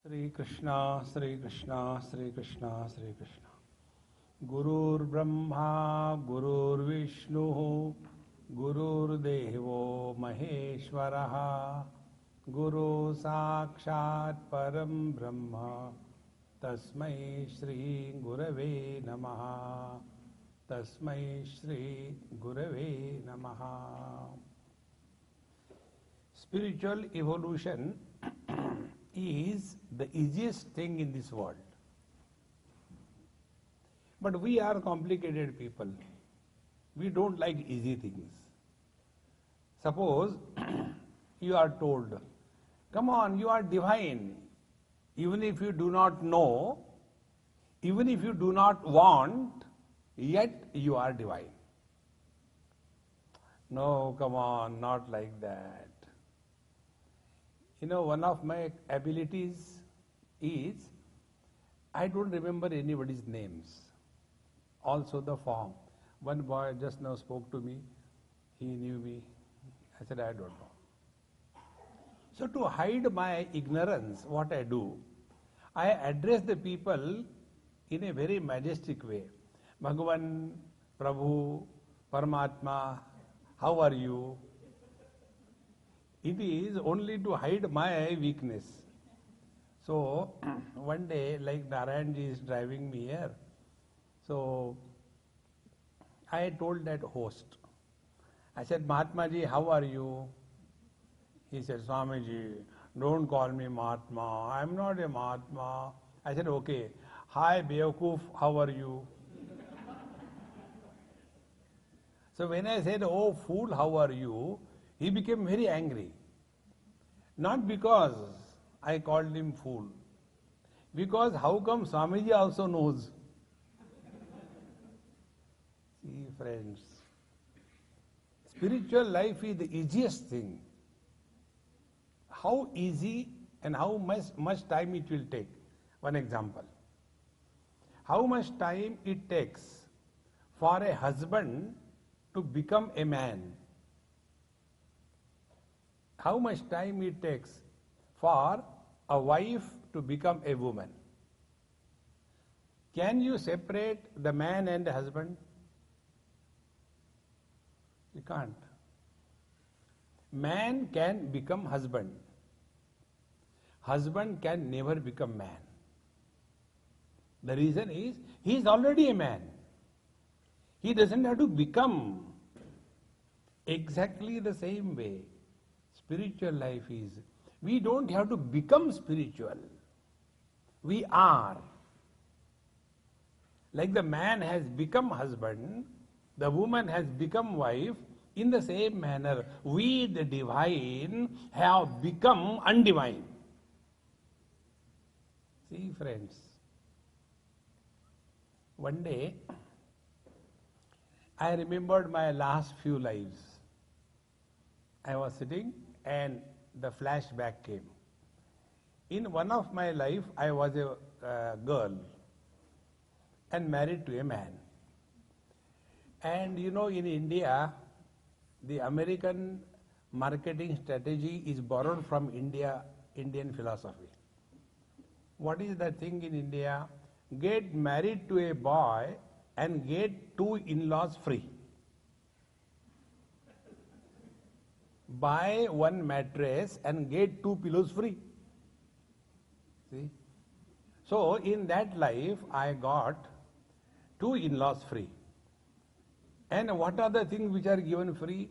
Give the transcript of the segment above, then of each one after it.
Sri Krishna, Sri Krishna, Sri Krishna, Sri Krishna. Gurur Brahma, Gurur Vishnu, Gurur Devo Maheshwaraha, Guru Sakshat Param Brahma, Tasmai Shri Gurave Namaha, Tasmai Shri Gurave Namaha. Spiritual evolution is the easiest thing in this world. But we are complicated people. We don't like easy things. Suppose you are told, come on, you are divine. Even if you do not know, even if you do not want, yet you are divine. No, come on, not like that. You know, one of my abilities is I don't remember anybody's names. Also the form. One boy just now spoke to me. He knew me. I said, I don't know. So to hide my ignorance, what I do, I address the people in a very majestic way. Bhagavan, Prabhu, Paramatma, how are you? It is only to hide my weakness. So, one day, like Narayanji is driving me here, so I told that host, I said, Mahatma ji, how are you? He said, Swami ji, don't call me Mahatma. I am not a Mahatma. I said, okay. Hi, Beokoof, how are you? So when I said, oh fool, how are you? He became very angry. Not because I called him fool. Because how come Swamiji also knows? See, friends, spiritual life is the easiest thing. How easy and how much time it will take. One example. How much time it takes for a husband to become a man? How much time it takes for a wife to become a woman? Can you separate the man and the husband? You can't. Man can become husband. Husband can never become man. The reason is, he is already a man. He doesn't have to become. Exactly the same way spiritual life is. We don't have to become spiritual. We are. Like the man has become husband, the woman has become wife, in the same manner, we the divine have become undivine. See, friends, one day I remembered my last few lives. I was sitting and the flashback came. In one of my life, I was a girl and married to a man. And you know, in India, the American marketing strategy is borrowed from Indian philosophy. What is the thing in India? Get married to a boy and get 2 in-laws free. Buy 1 mattress and get 2 pillows free. See? So in that life, I got 2 in-laws free. And what are the things which are given free?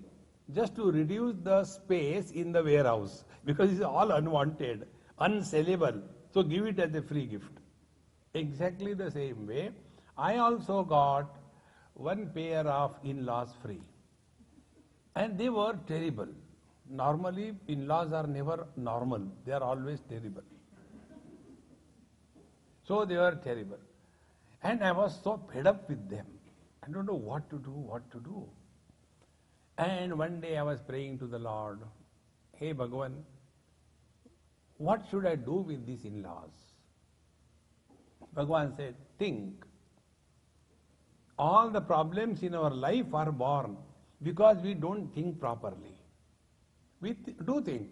Just to reduce the space in the warehouse, because it's all unwanted, unsellable. So give it as a free gift. Exactly the same way, I also got 1 pair of in-laws free. And they were terrible. Normally, in-laws are never normal. They are always terrible. So they were terrible. And I was so fed up with them. I don't know what to do. And one day I was praying to the Lord, hey Bhagavan, what should I do with these in-laws? Bhagavan said, think. All the problems in our life are born because we don't think properly. We do think,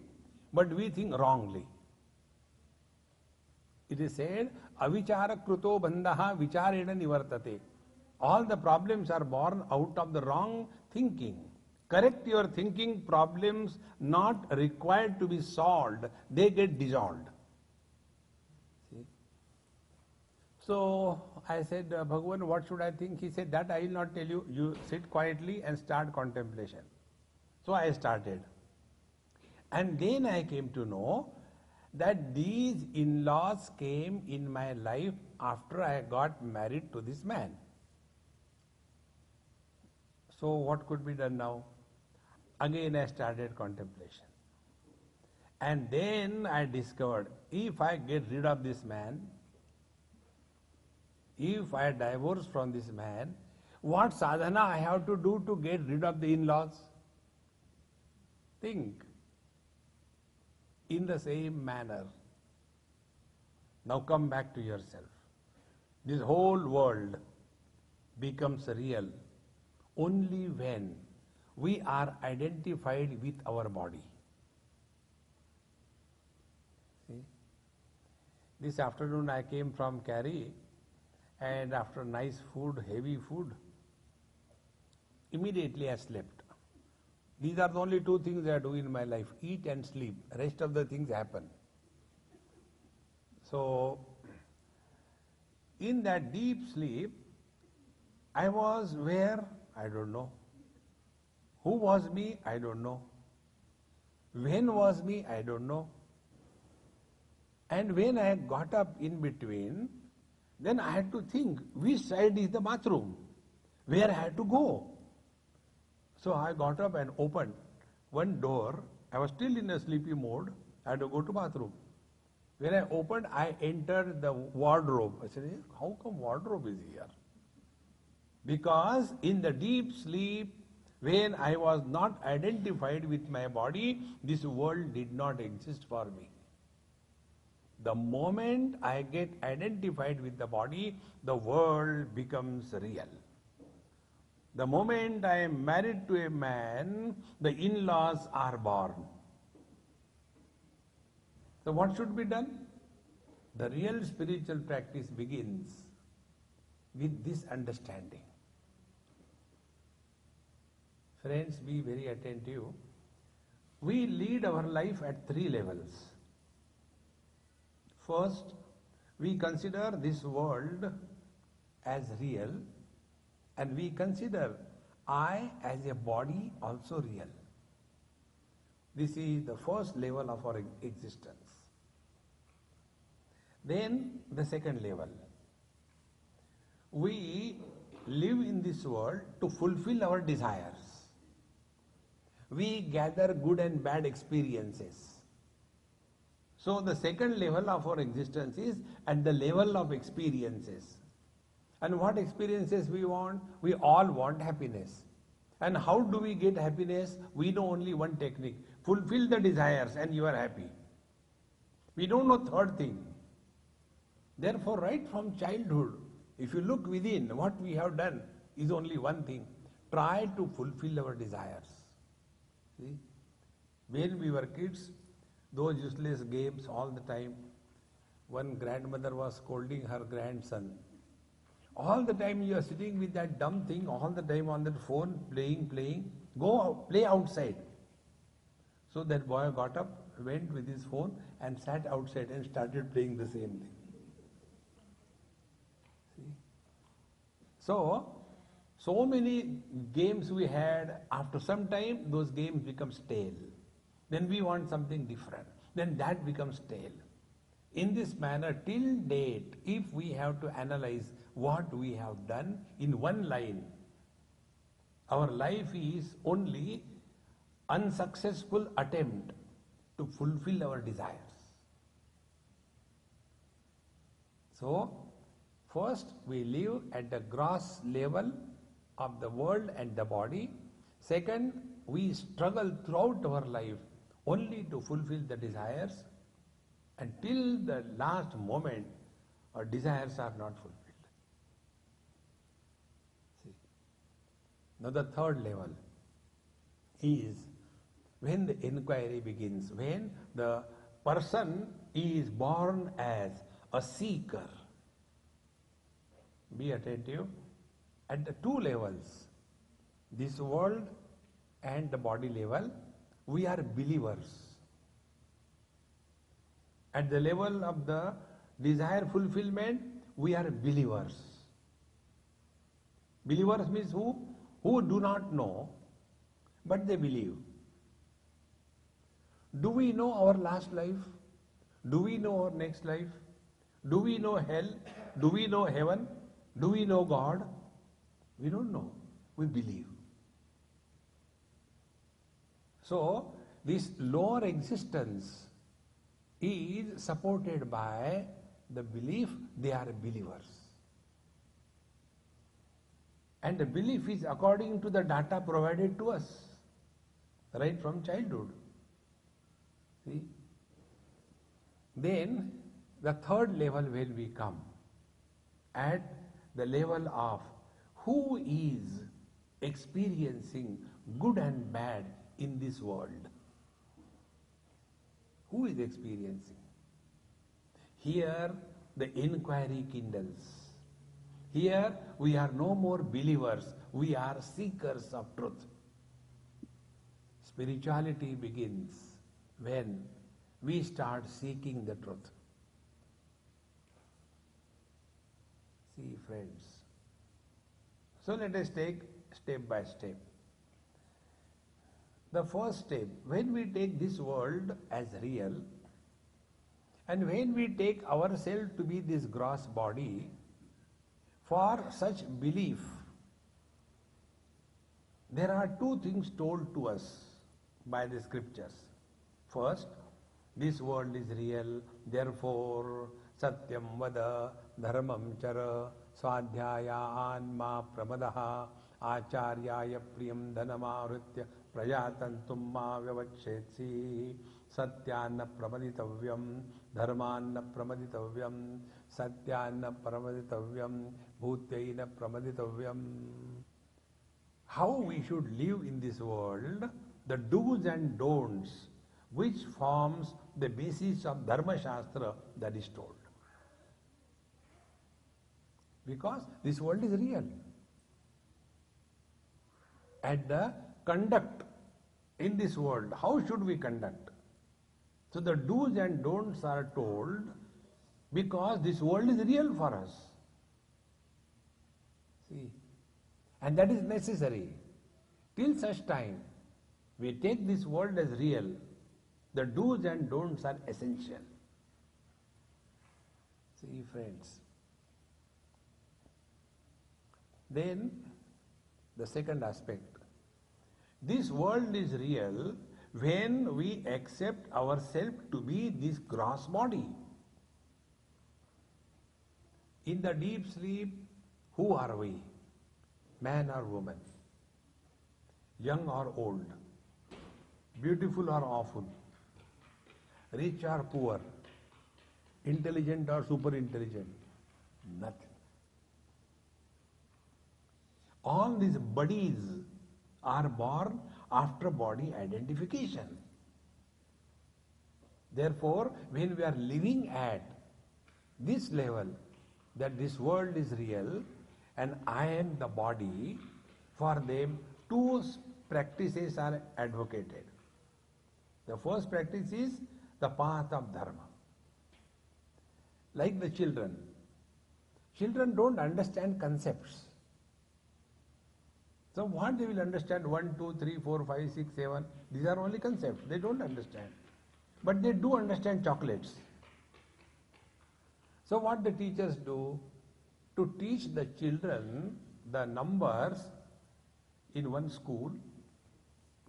but we think wrongly. It is said, avichara kruto bandhaha vicharena nivartate. All the problems are born out of the wrong thinking. Correct your thinking, problems not required to be solved, they get dissolved. See? So I said, Bhagavan, what should I think? He said, that I will not tell you. You sit quietly and start contemplation. So I started. And then I came to know that these in-laws came in my life after I got married to this man. So what could be done now? Again I started contemplation. And then I discovered, if I get rid of this man, if I divorce from this man, what sadhana I have to do to get rid of the in-laws? Think. In the same manner. Now come back to yourself. This whole world becomes real only when we are identified with our body. See? This afternoon I came from Cary, and after nice food, heavy food, immediately I slept. These are the only two things I do in my life, eat and sleep. Rest of the things happen. So, in that deep sleep, I was where? I don't know. Who was me? I don't know. When was me? I don't know. And when I got up in between, then I had to think, which side is the bathroom? Where I had to go? So I got up and opened one door. I was still in a sleepy mode. I had to go to bathroom. When I opened, I entered the wardrobe. I said, how come wardrobe is here? Because in the deep sleep, when I was not identified with my body, this world did not exist for me. The moment I get identified with the body, the world becomes real. The moment I am married to a man, the in-laws are born. So what should be done? The real spiritual practice begins with this understanding. Friends, be very attentive. We lead our life at three levels. First, we consider this world as real, and we consider I as a body also real. This is the first level of our existence. Then the second level. We live in this world to fulfill our desires. We gather good and bad experiences. So the second level of our existence is at the level of experiences. And what experiences we want? We all want happiness. And how do we get happiness? We know only one technique. Fulfill the desires and you are happy. We don't know third thing. Therefore, right from childhood, if you look within, what we have done is only one thing. Try to fulfill our desires. See? When we were kids, those useless games all the time. One grandmother was scolding her grandson. All the time you are sitting with that dumb thing, all the time on that phone, playing. Go out, play outside. So that boy got up, went with his phone and sat outside and started playing the same thing. See? So many games we had, after some time those games become stale. Then we want something different. Then that becomes stale. In this manner, till date, if we have to analyze what we have done in one line, our life is only unsuccessful attempt to fulfill our desires. So, first we live at the gross level of the world and the body. Second, we struggle throughout our life only to fulfill the desires, until the last moment our desires are not fulfilled. See. Now the third level is when the inquiry begins, when the person is born as a seeker. Be attentive. At the two levels, this world and the body level, we are believers. At the level of the desire fulfillment, we are believers. Believers means who? Who do not know, but they believe. Do we know our last life? Do we know our next life? Do we know hell? Do we know heaven? Do we know God? We don't know. We believe. So, this lower existence is supported by the belief they are believers. And the belief is according to the data provided to us, right from childhood. See? Then, the third level when we come, at the level of who is experiencing good and bad in this world. Who is experiencing? Here the inquiry kindles. Here we are no more believers, we are seekers of truth. Spirituality begins when we start seeking the truth. See, friends. So let us take step by step. The first step, when we take this world as real, and when we take ourselves to be this gross body, for such belief, there are two things told to us by the scriptures. First, this world is real, therefore satyam vada dharmam chara swadhyaya anma pramadaha acharyaya priyam dhanamahrutya prajatantum ma vyavachetsi satyanna pramaditavyam dharmanna pramaditavyam satyanna pramaditavyam bhutyaina pramaditavyam. How we should live in this world, the do's and don'ts, which forms the basis of Dharma Shastra, that is told. Because this world is real. And the conduct in this world, how should we conduct? So the do's and don'ts are told because this world is real for us. See, and that is necessary. Till such time we take this world as real, the do's and don'ts are essential. See, friends. Then the second aspect. This world is real when we accept ourselves to be this gross body. In the deep sleep, who are we? Man or woman? Young or old? Beautiful or awful? Rich or poor? Intelligent or super intelligent? Nothing. All these bodies are born after body identification. Therefore, when we are living at this level, that this world is real and I am the body, for them two practices are advocated. The first practice is the path of dharma. Like the children. Children don't understand concepts. So what they will understand? 1, 2, 3, 4, 5, 6, 7. These are only concepts. They don't understand. But they do understand chocolates. So what the teachers do? To teach the children the numbers in one school,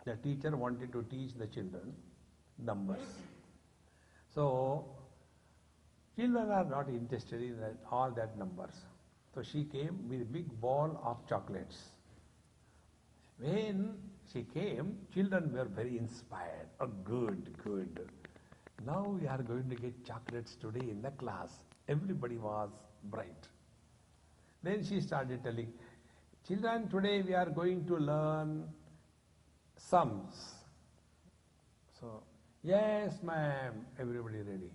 the teacher wanted to teach the children numbers. So children are not interested in all that numbers. So she came with a big ball of chocolates. When she came, children were very inspired. Oh, good, good. Now we are going to get chocolates today in the class. Everybody was bright. Then she started telling, children, today we are going to learn sums. So, yes, ma'am, everybody ready.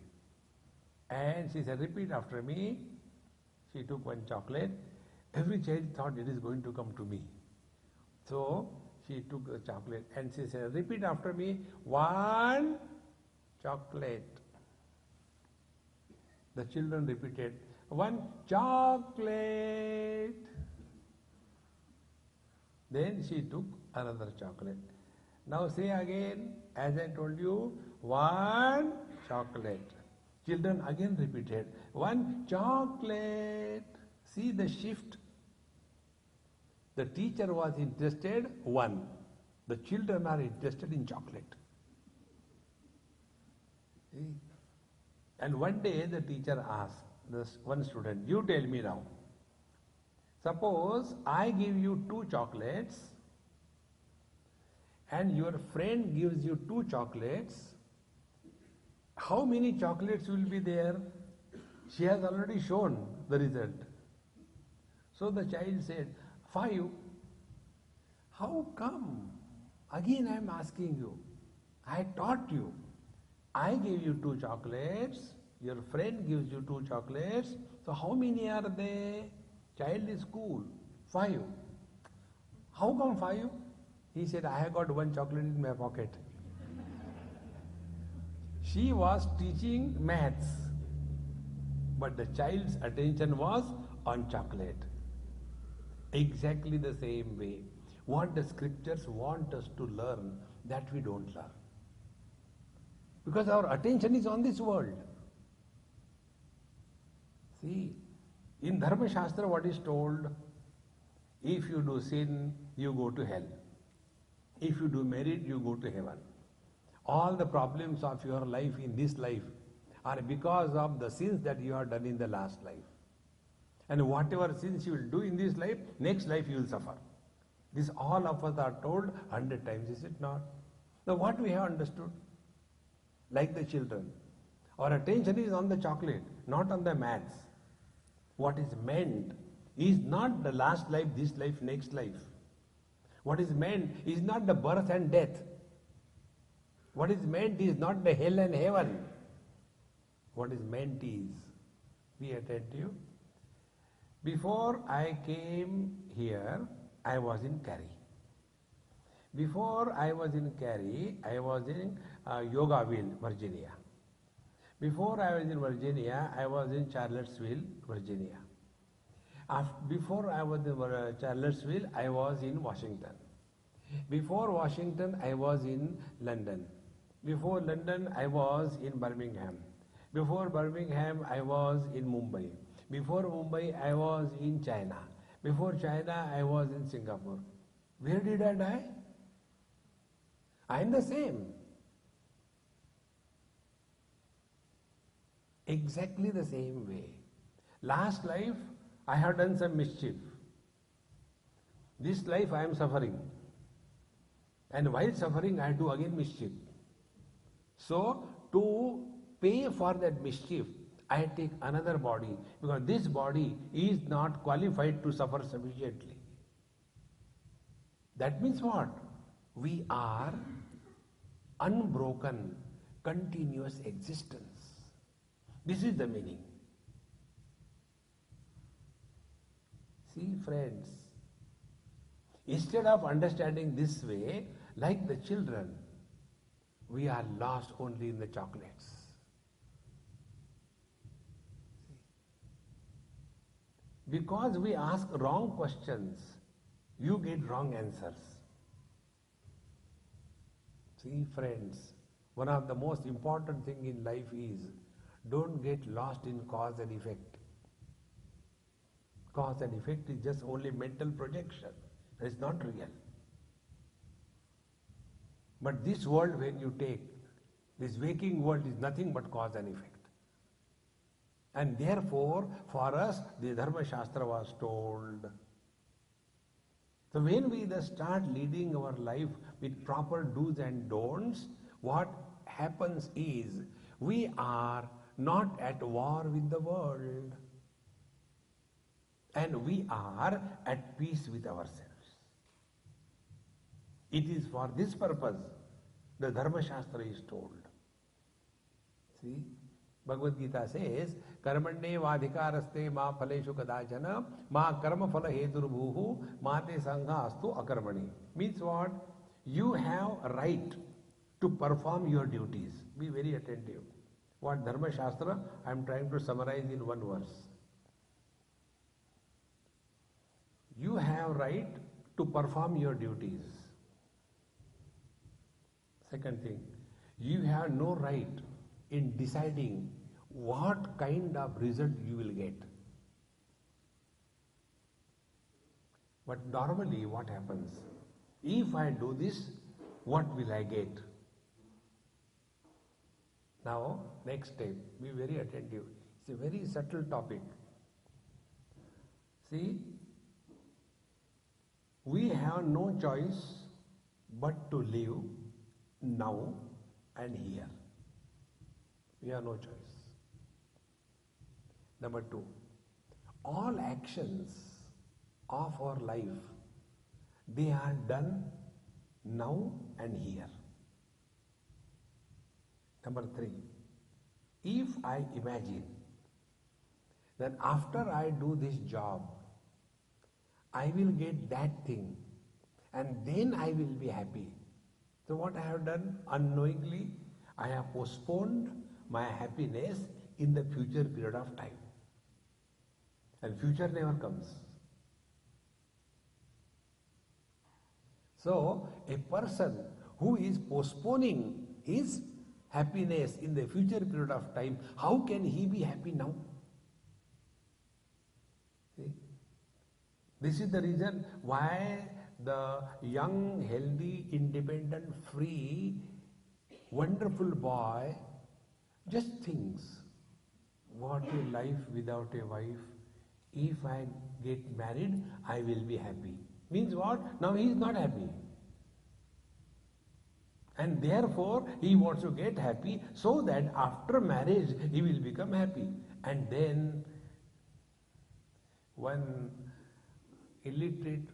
And she said, repeat after me. She took one chocolate. Every child thought it is going to come to me. So she took the chocolate and she said, repeat after me, one chocolate. The children repeated, one chocolate. Then she took another chocolate. Now say again, as I told you, one chocolate. Children again repeated, one chocolate. See the shift. The teacher was interested, one. The children are interested in chocolate. See? And one day the teacher asked this one student, you tell me now, suppose I give you 2 chocolates and your friend gives you 2 chocolates, how many chocolates will be there? She has already shown the result. So the child said, 5. How come? Again I am asking you. I taught you. I gave you 2 chocolates. Your friend gives you 2 chocolates. So how many are they? Child is cool. 5. How come 5? He said, I have got 1 chocolate in my pocket. She was teaching maths, but the child's attention was on chocolate. Exactly the same way. What the scriptures want us to learn, that we don't learn. Because our attention is on this world. See, in Dharma Shastra what is told? If you do sin, you go to hell. If you do merit, you go to heaven. All the problems of your life in this life are because of the sins that you have done in the last life. And whatever sins you will do in this life, next life you will suffer. This all of us are told 100 times, is it not? Now what we have understood? Like the children, our attention is on the chocolate, not on the maths. What is meant is not the last life, this life, next life. What is meant is not the birth and death. What is meant is not the hell and heaven. What is meant is, be attentive. Before I came here, I was in Cary. Before I was in Cary, I was in Yogaville, Virginia. Before I was in Virginia, I was in Charlottesville, Virginia. Before I was in Charlottesville, I was in Washington. Before Washington, I was in London. Before London, I was in Birmingham. Before Birmingham, I was in Mumbai. Before Mumbai, I was in China. Before China, I was in Singapore. Where did I die? I am the same. Exactly the same way. Last life, I have done some mischief. This life, I am suffering. And while suffering, I do again mischief. So, to pay for that mischief, I take another body, because this body is not qualified to suffer sufficiently. That means what? We are unbroken, continuous existence. This is the meaning. See, friends, instead of understanding this way, like the children, we are lost only in the chocolates. Because we ask wrong questions, you get wrong answers. See, friends, one of the most important thing in life is, don't get lost in cause and effect. Cause and effect is just only mental projection. It's not real. But this world, when you take, this waking world is nothing but cause and effect. And therefore, for us, the Dharma Shastra was told. So when we thus start leading our life with proper do's and don'ts, what happens is, we are not at war with the world. And we are at peace with ourselves. It is for this purpose the Dharma Shastra is told. See, Bhagavad Gita says, Karmanye vadhikaraste ma phaleshu kadachana ma karma phala heturubhuhu ma te sangha astu akarmani. Means what? You have a right to perform your duties. Be very attentive. What Dharma Shastra I am trying to summarize in one verse. You have right to perform your duties. Second thing, you have no right in deciding what kind of result you will get. But normally what happens? If I do this, what will I get? Now, next step, be very attentive. It's a very subtle topic. See, we have no choice but to live now and here. We have no choice. Number two, all actions of our life, they are done now and here. Number three, if I imagine that after I do this job, I will get that thing and then I will be happy. So what I have done unknowingly, I have postponed my happiness in the future period of time. And future never comes. So a person who is postponing his happiness in the future period of time, how can he be happy now? See? This is the reason why the young, healthy, independent, free, wonderful boy just thinks, what a life without a wife. If I get married, I will be happy. Means what? Now he is not happy. And therefore, he wants to get happy so that after marriage, he will become happy. And then, one illiterate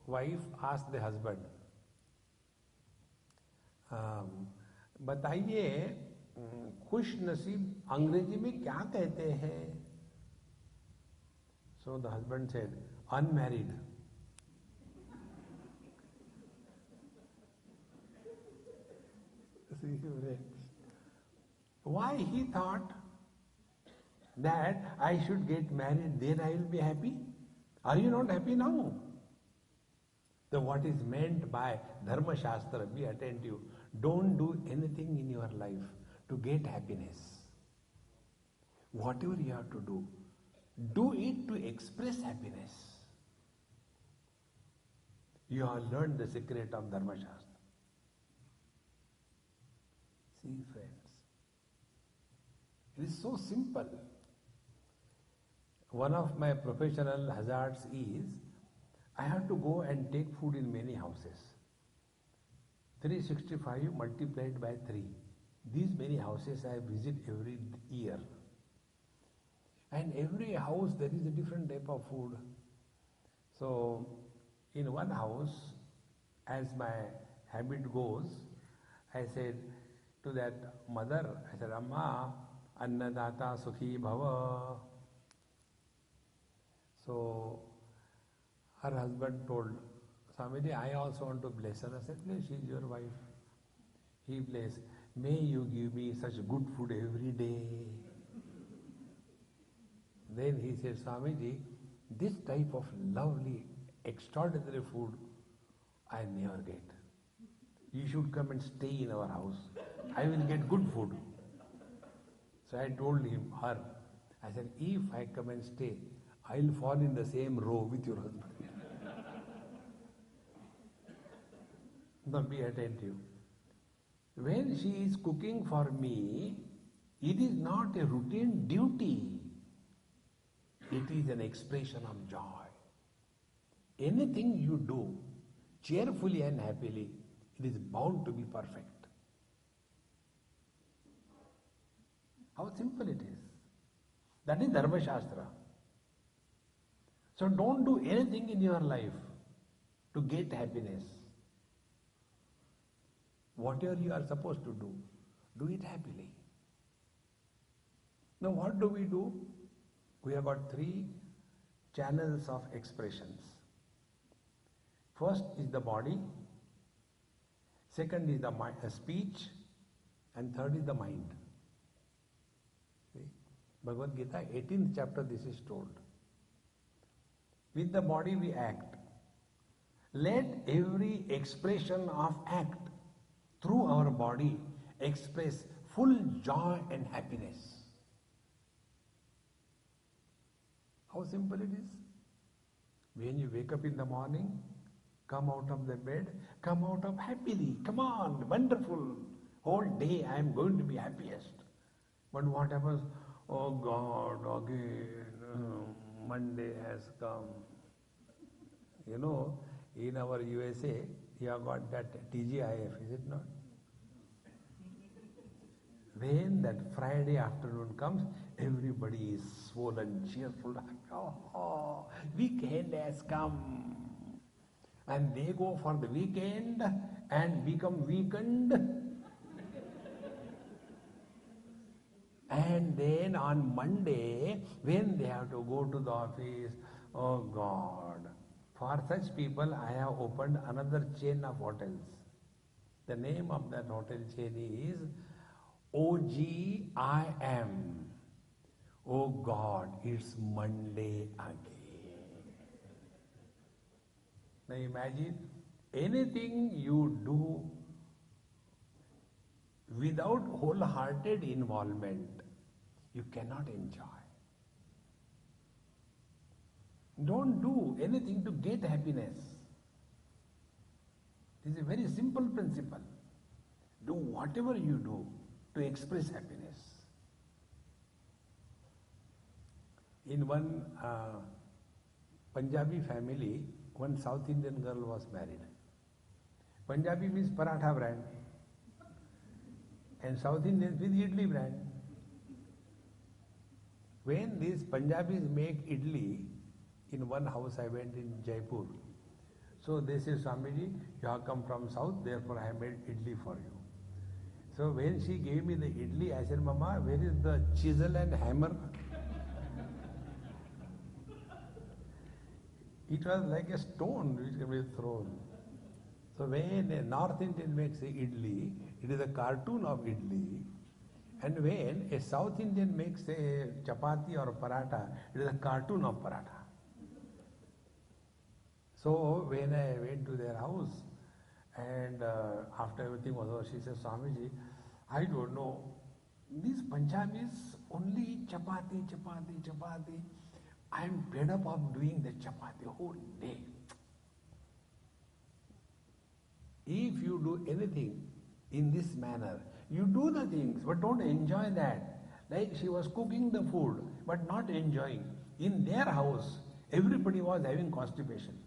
wife asked the husband, बताइए खुश नसीब अंग्रेजी में क्या कहते हैं? So the husband said, unmarried. Why he thought that I should get married, then I will be happy? Are you not happy now? So what is meant by Dharma Shastra, be attentive. Don't do anything in your life to get happiness. Whatever you have to do it to express happiness. You have learned the secret of Dharma Shastra. See, friends, it is so simple. One of my professional hazards is I have to go and take food in many houses. 365 multiplied by 3. These many houses I visit every year. And every house there is a different type of food. So in one house, as my habit goes, I said to that mother, I said, Amma, Annadata Sukhi Bhava. So her husband told, Swamiji, I also want to bless her. I said, please, she is your wife. He blessed. May you give me such good food every day. Then he said, Swamiji, this type of lovely, extraordinary food I never get. You should come and stay in our house. I will get good food. So I told him, her, I said, if I come and stay, I will fall in the same row with your husband. Now be attentive. When she is cooking for me, it is not a routine duty. It is an expression of joy. Anything you do cheerfully and happily, it is bound to be perfect. How simple it is. That is Dharma Shastra. So don't do anything in your life to get happiness. Whatever you are supposed to do it happily. Now what do? We have got three channels of expressions. First is the body, second is the speech, and third is the mind. See? Bhagavad Gita, 18th chapter, this is told. With the body we act. Let every expression of act through our body express full joy and happiness. How simple it is. When you wake up in the morning, come out of the bed, come out of happily. Come on, wonderful. Whole day I am going to be happiest. But what happens? Oh God, again, Monday has come. You know, in our USA, you have got that TGIF, is it not? When that Friday afternoon comes, everybody is swollen, cheerful. Oh, weekend has come. And they go for the weekend and become weakened. And then on Monday, when they have to go to the office, oh God. For such people, I have opened another chain of hotels. The name of that hotel chain is OGIM. Oh God, it's Monday again. Now imagine, anything you do without wholehearted involvement, you cannot enjoy. Don't do anything to get happiness. This is a very simple principle. Do whatever you do to express happiness. In one Punjabi family, one South Indian girl was married. Punjabi means paratha brand, and South Indians with idli brand. When these Punjabis make idli, in one house I went in Jaipur. So they say, Swamiji, you have come from South, therefore I have made idli for you. So when she gave me the idli, I said, Mama, where is the chisel and hammer? It was like a stone which can be thrown. So when a North Indian makes a idli, it is a cartoon of idli. And when a South Indian makes a chapati or a paratha, it is a cartoon of paratha. So when I went to their house, and after everything was over, she said, Swamiji, I don't know, these Punjabis only eat chapati, chapati, chapati. I am fed up of doing the chapati whole day. If you do anything in this manner, you do the things, but don't enjoy that. Like she was cooking the food, but not enjoying. In their house, everybody was having constipation.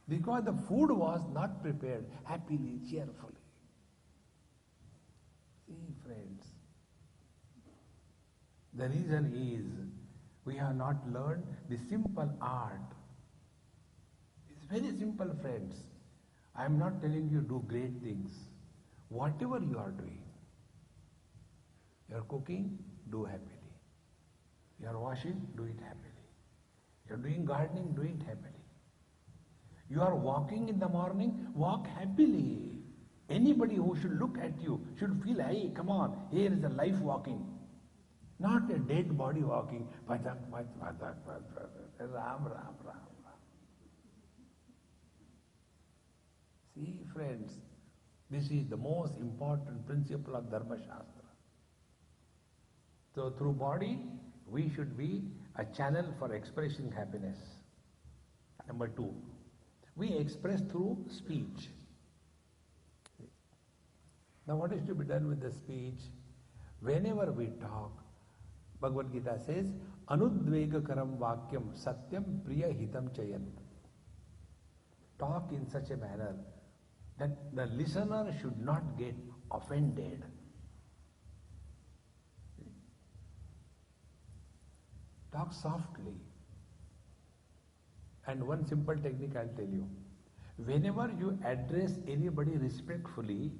Because the food was not prepared happily, cheerfully. See, friends, the reason is we have not learned the simple art. It's very simple, friends. I am not telling you do great things. Whatever you are doing, you are cooking, do happily. You are washing, do it happily. You are doing gardening, do it happily. You are walking in the morning, walk happily. Anybody who should look at you should feel, hey, come on, here is a life walking. Not a dead body walking. Ram, Ram, Ram. See, friends, this is the most important principle of Dharma Shastra. So through body, we should be a channel for expressing happiness. Number two, we express through speech. Now what is to be done with the speech? Whenever we talk, Bhagavad Gita says, Anudvegakaram vakyam satyam priya hitam chayat. Talk in such a manner that the listener should not get offended. Talk softly. And one simple technique I'll tell you. Whenever you address anybody respectfully,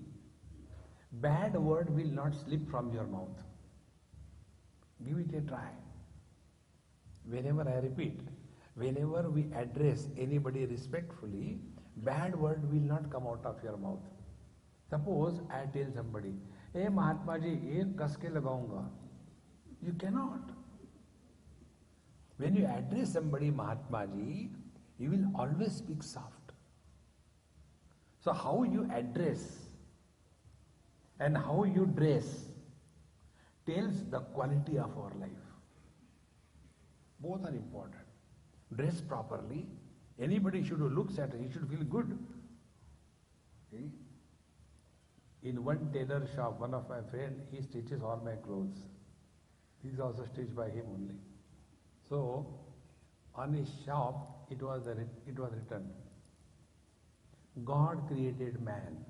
bad word will not slip from your mouth. Give it a try. Whenever I repeat, whenever we address anybody respectfully, bad word will not come out of your mouth. Suppose I tell somebody, "Hey Mahatma ji, ek kas ke lagaunga." You cannot. When you address somebody Mahatma ji, you will always speak soft. So how you address and how you dress tells the quality of our life. Both are important. Dress properly. Anybody should who looks at it, he should feel good. See? In one tailor shop, one of my friends, he stitches all my clothes. This is also stitched by him only. So, on his shop, it was written, God created man,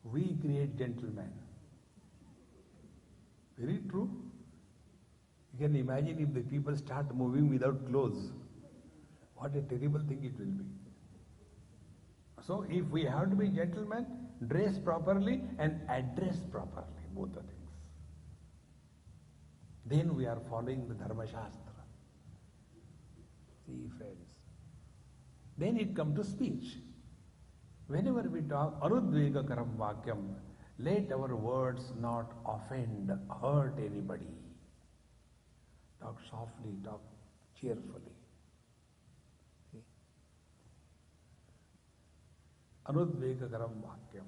we create gentleman. Very true. You can imagine if the people start moving without clothes, what a terrible thing it will be. So if we have to be gentlemen, dress properly and address properly, both the things. Then we are following the Dharma Shastra. See, friends. Then it comes to speech. Whenever we talk, Anudvegakaram Vakyam, let our words not offend, hurt anybody. Talk softly, talk cheerfully. See? Anudvegakaram Vakyam.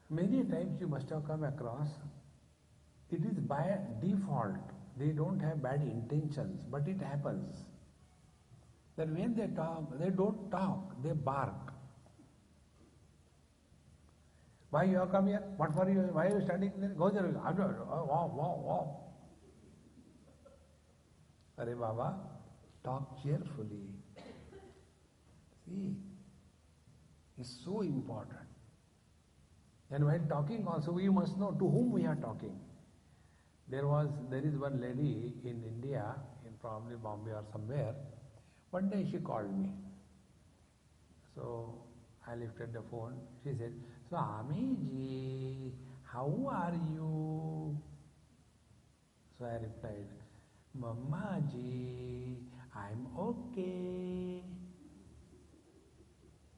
Many times you must have come across, it is by default. They don't have bad intentions, but it happens that when they talk, they don't talk, they bark. Why you have come here? What for you? Why are you standing there? Go there. Wow. Arey Baba, talk cheerfully. See, it's so important. And when talking also, we must know to whom we are talking. There is one lady in India, in probably Bombay or somewhere. One day she called me. So I lifted the phone. She said, "Swami ji, how are you?" So I replied, "Mama ji, I'm okay."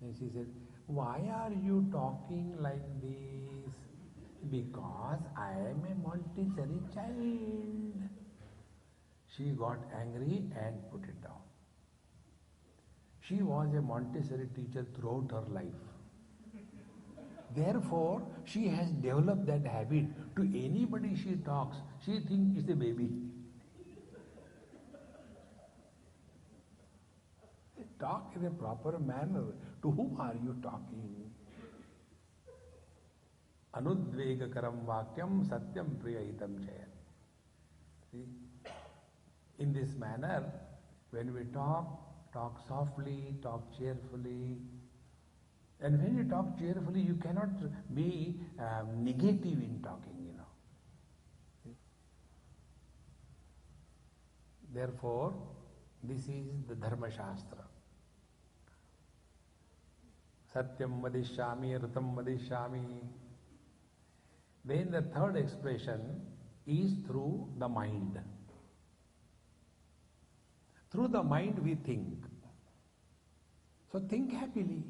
And she said, "Why are you talking like this?" "Because I am a Montessori child." She got angry and put it down. She was a Montessori teacher throughout her life. Therefore, she has developed that habit. To anybody she talks, she thinks it's a baby. Talk in a proper manner. To whom are you talking? Anudvegakaram vakyam satyam priyahitam chayat. See? In this manner, when we talk softly, talk cheerfully. And when you talk cheerfully, you cannot be negative in talking, See? Therefore, this is the Dharma Shastra. Satyam vadishyami, ritam vadishyami. Then the third expression is through the mind. Through the mind we think. So think happily.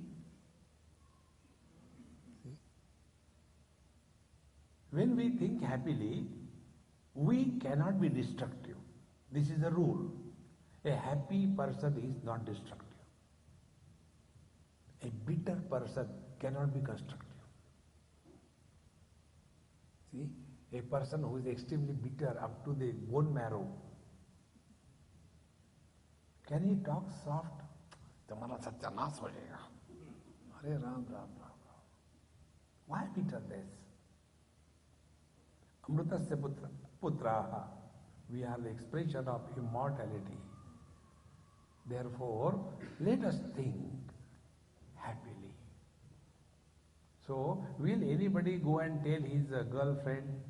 See? When we think happily, we cannot be destructive. This is a rule. A happy person is not destructive. A bitter person cannot be constructive. See, a person who is extremely bitter up to the bone marrow, can he talk soft? Tamara satyanas ho jayega. Hare Ram. Why bitterness? Amrutasya putraha. We are the expression of immortality. Therefore, let us think happily. So, will anybody go and tell his girlfriend,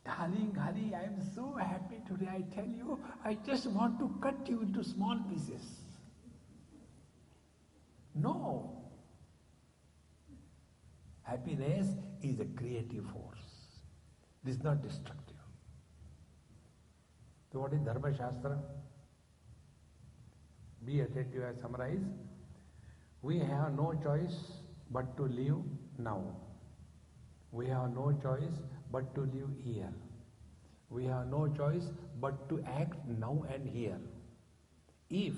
"Darling, honey, I am so happy today, I tell you, I just want to cut you into small pieces"? No. Happiness is a creative force. It is not destructive. So what is Dharma Shastra? Be attentive, I summarize. We have no choice but to live now. We have no choice but to live here. We have no choice but to act now and here. If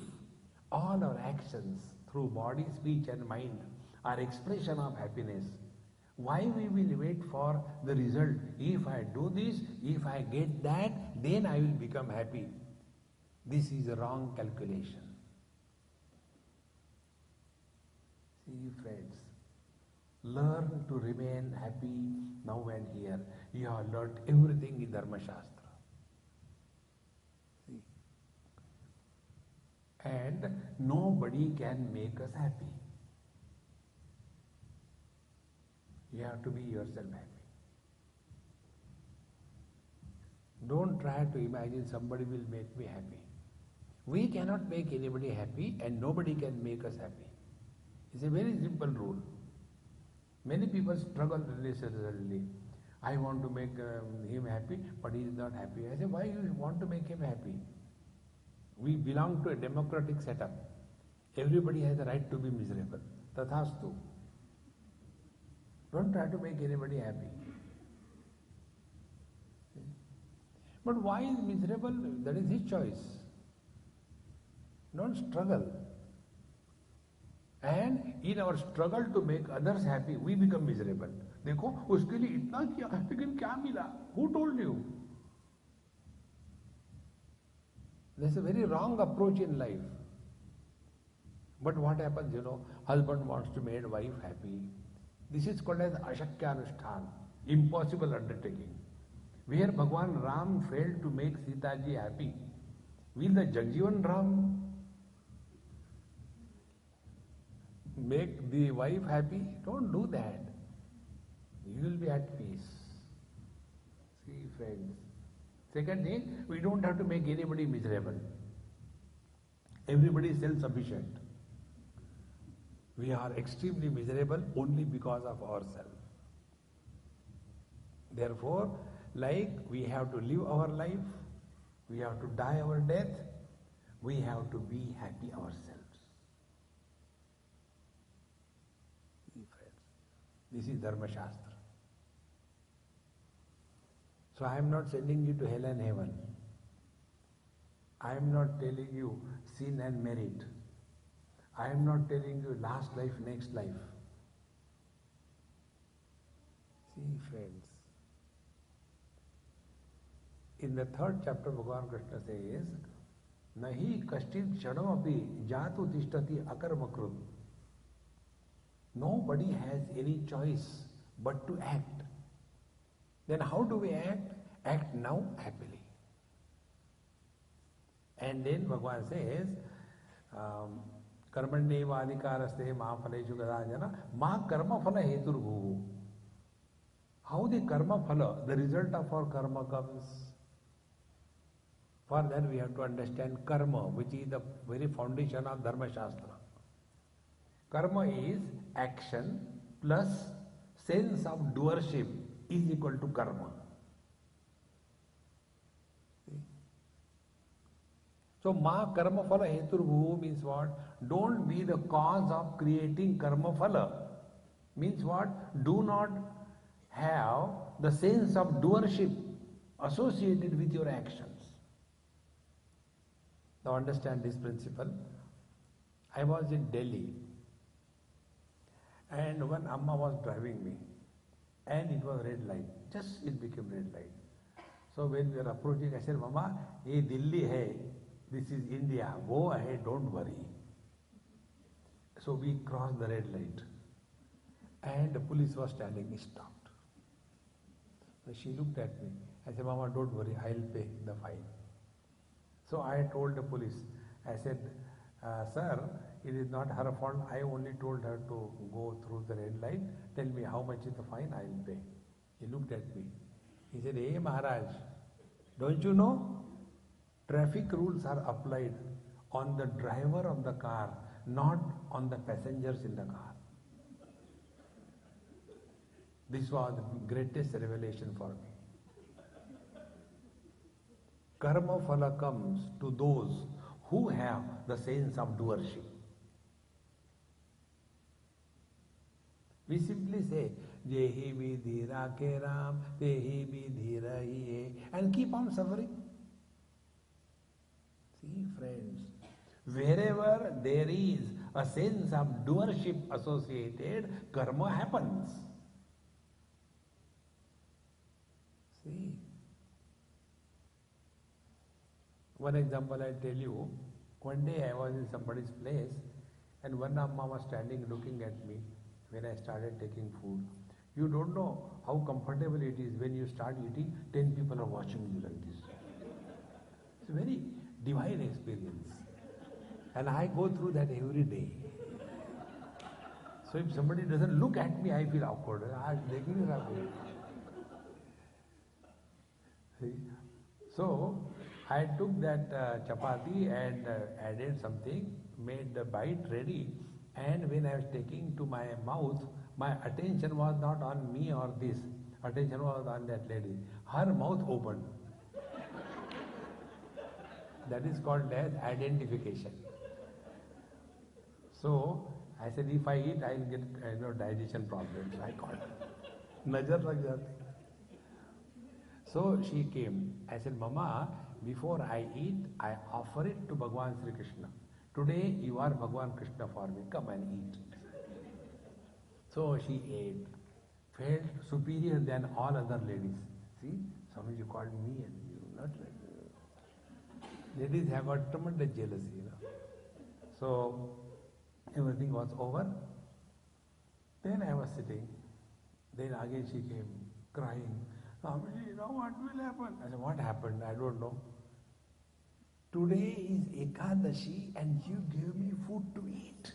all our actions through body, speech and mind are expression of happiness, why we will wait for the result? If I do this, if I get that, then I will become happy. This is a wrong calculation. See, friends, learn to remain happy now and here. You have learnt everything in Dharma Shastra. See? And nobody can make us happy. You have to be yourself happy. Don't try to imagine somebody will make me happy. We cannot make anybody happy and nobody can make us happy. It's a very simple rule. Many people struggle necessarily. I want to make him happy, but he is not happy. I say, why you want to make him happy? We belong to a democratic setup. Everybody has the right to be miserable. Tathastu. Don't try to make anybody happy. But why is miserable? That is his choice. Don't struggle. And in our struggle to make others happy, we become miserable. देखो उसके लिए इतना किया लेकिन क्या मिला? Who told you? That's a very wrong approach in life. But what happens, husband wants to make wife happy. This is called as Ashakyanushthan, impossible undertaking. Where Bhagwan Ram failed to make Sita ji happy, will the Jagjivan Ram make the wife happy? Don't do that. You will be at peace. See, friends. Second thing, we don't have to make anybody miserable. Everybody is self-sufficient. We are extremely miserable only because of ourselves. Therefore, like we have to live our life, we have to die our death, we have to be happy ourselves. This is Dharma Shastra. So I am not sending you to hell and heaven. I am not telling you sin and merit. I am not telling you last life, next life. See, friends. In the third chapter, Bhagavan Krishna says, Nahi kashchit kshanamapi jatu tishtati akarmakrut. Nobody has any choice but to act. Then how do we act? Act now happily. And then Bhagavan says, Karmanyeva adhikaraste ma phaleshu kadajana ma karma phala heturbhu. How the karma phala, the result of our karma comes? For that we have to understand karma, which is the very foundation of Dharma Shastra. Karma is action plus sense of doership is equal to karma. See? So, ma karma phala heturbhu means what? Don't be the cause of creating karma phala. Means what? Do not have the sense of doership associated with your actions. Now understand this principle. I was in Delhi and one Amma was driving me and it was red light. Just it became red light. So when we were approaching, I said, Mama, ye Delhi hai, this is India, go ahead, don't worry. So we crossed the red light and the police was standing, he stopped. So she looked at me. I said, Mama, don't worry, I'll pay the fine. So I told the police, I said, sir, it is not her fault. I only told her to go through the red light. Tell me how much is the fine, I will pay. He looked at me. He said, hey Maharaj, don't you know? Traffic rules are applied on the driver of the car, not on the passengers in the car. This was the greatest revelation for me. Karma phala comes to those who have the sense of doership. We simply say, Jehi vidhi rakhe Ram, Tehi vidhi rahiye, and keep on suffering. See, friends, wherever there is a sense of doership associated, karma happens. See, one example I tell you. One day I was in somebody's place and one Amma was standing looking at me when I started taking food. You don't know how comfortable it is when you start eating, 10 people are watching you like this. It's a very divine experience. And I go through that every day. So if somebody doesn't look at me, I feel awkward. See? So I took that chapati and added something, made the bite ready, and when I was taking to my mouth, my attention was not on me or this. Attention was on that lady. Her mouth opened. That is called as identification. So I said, if I eat, I will get digestion problems. I called. Nazar lag jati. So she came. I said, Mama, before I eat, I offer it to Bhagwan Sri Krishna. Today you are Bhagwan Krishna for me. Come and eat. So she ate. Felt superior than all other ladies. See, Swamiji called me and you, not like ladies have a tremendous jealousy, So everything was over. Then I was sitting. Then again she came crying. Swamiji, what will happen? I said, what happened? I don't know. Today is Ekadashi and you gave me food to eat.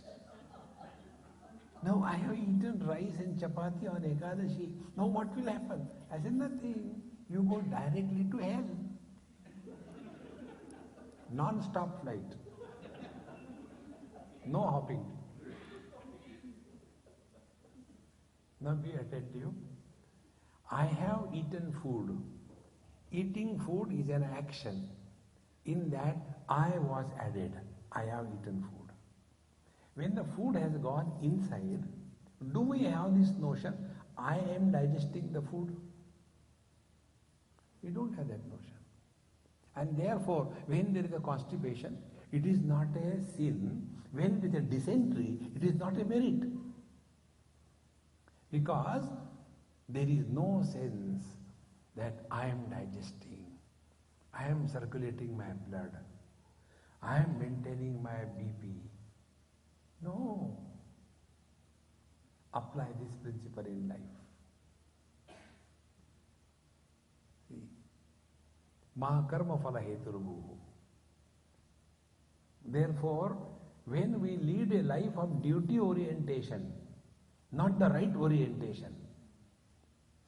Now I have eaten rice and chapati on Ekadashi. Now what will happen? I said, nothing. You go directly to hell. Non-stop flight. No hopping. Now be attentive. I have eaten food. Eating food is an action. In that I was added. I have eaten food. When the food has gone inside, do we have this notion, I am digesting the food? We don't have that notion. And therefore, when there is a constipation, it is not a sin. When it is a dysentery, it is not a merit. Because there is no sense that I am digesting. I am circulating my blood. I am maintaining my BP. No. Apply this principle in life. See. Ma karma phala heturubhu. Therefore, when we lead a life of duty orientation, not the right orientation.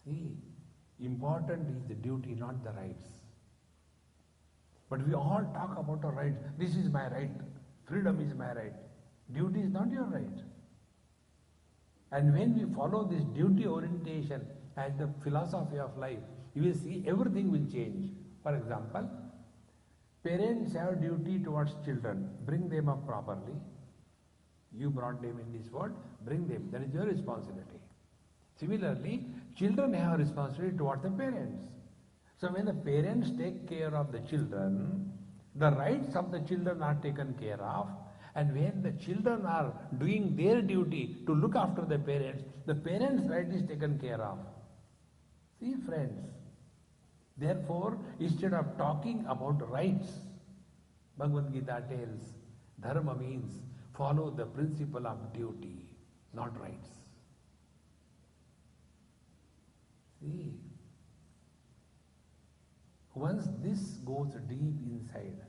See, important is the duty, not the rights. But we all talk about our rights. This is my right. Freedom is my right. Duty is not your right. And when we follow this duty orientation as the philosophy of life, you will see everything will change. For example, parents have duty towards children. Bring them up properly. You brought them in this world, bring them. That is your responsibility. Similarly, children have a responsibility towards the parents. So when the parents take care of the children, the rights of the children are taken care of, and when the children are doing their duty to look after the parents' right is taken care of. See, friends, therefore, instead of talking about rights, Bhagavad Gita tells, dharma means follow the principle of duty, not rights. See, once this goes deep inside,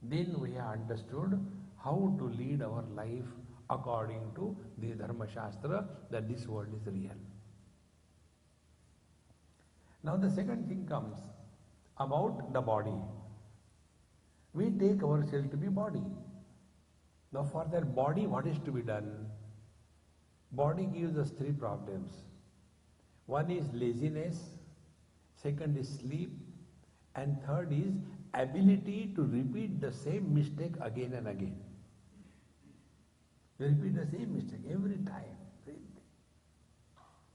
then we have understood how to lead our life according to the Dharma Shastra, that this world is real. Now the second thing comes about the body. We take ourselves to be body. Now for that body, what is to be done? Body gives us three problems. One is laziness, second is sleep, And third is ability to repeat the same mistake again and again. You repeat the same mistake every time.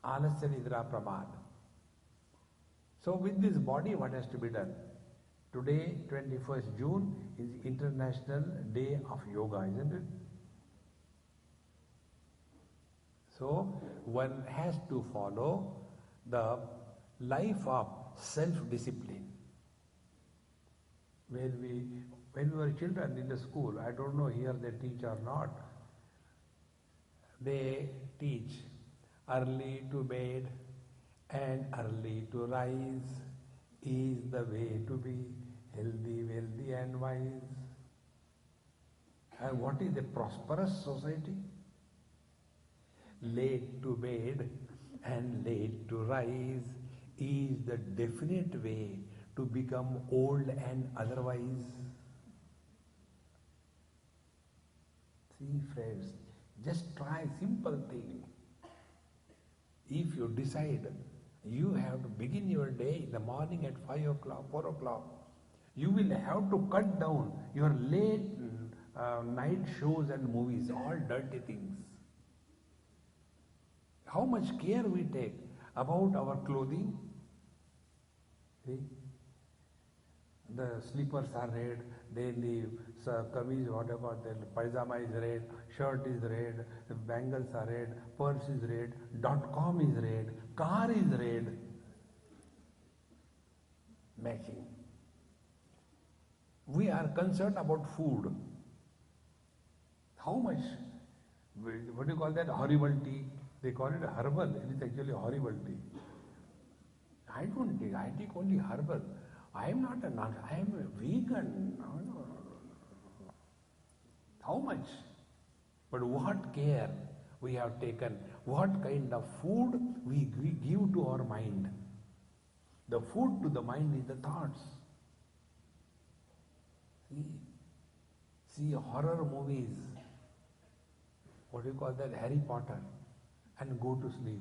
Alasya nidra pramad. So with this body, what has to be done? Today, 21st June, is International Day of Yoga, isn't it? So one has to follow the life of self-discipline. When we were children in the school, I don't know here they teach or not, they teach early to bed and early to rise is the way to be healthy, wealthy and wise. And what is a prosperous society? Late to bed and late to rise is the definite way to become old and otherwise. See friends, just try simple thing. If you decide you have to begin your day in the morning at 5 o'clock, 4 o'clock, you will have to cut down your late night shows and movies, all dirty things. How much care we take about our clothing? See? The slippers are red, then the kameez, whatever, the pajama is red, shirt is red, the bangles are red, purse is red, .com is red, car is red. Matching. We are concerned about food. How much? What do you call that? Horrible tea. They call it herbal. It is actually horrible tea. I don't take. I take only herbal. I am not I am a vegan. No. How much? But what care we have taken? What kind of food we give to our mind? The food to the mind is the thoughts. See horror movies. What do you call that? Harry Potter. And go to sleep.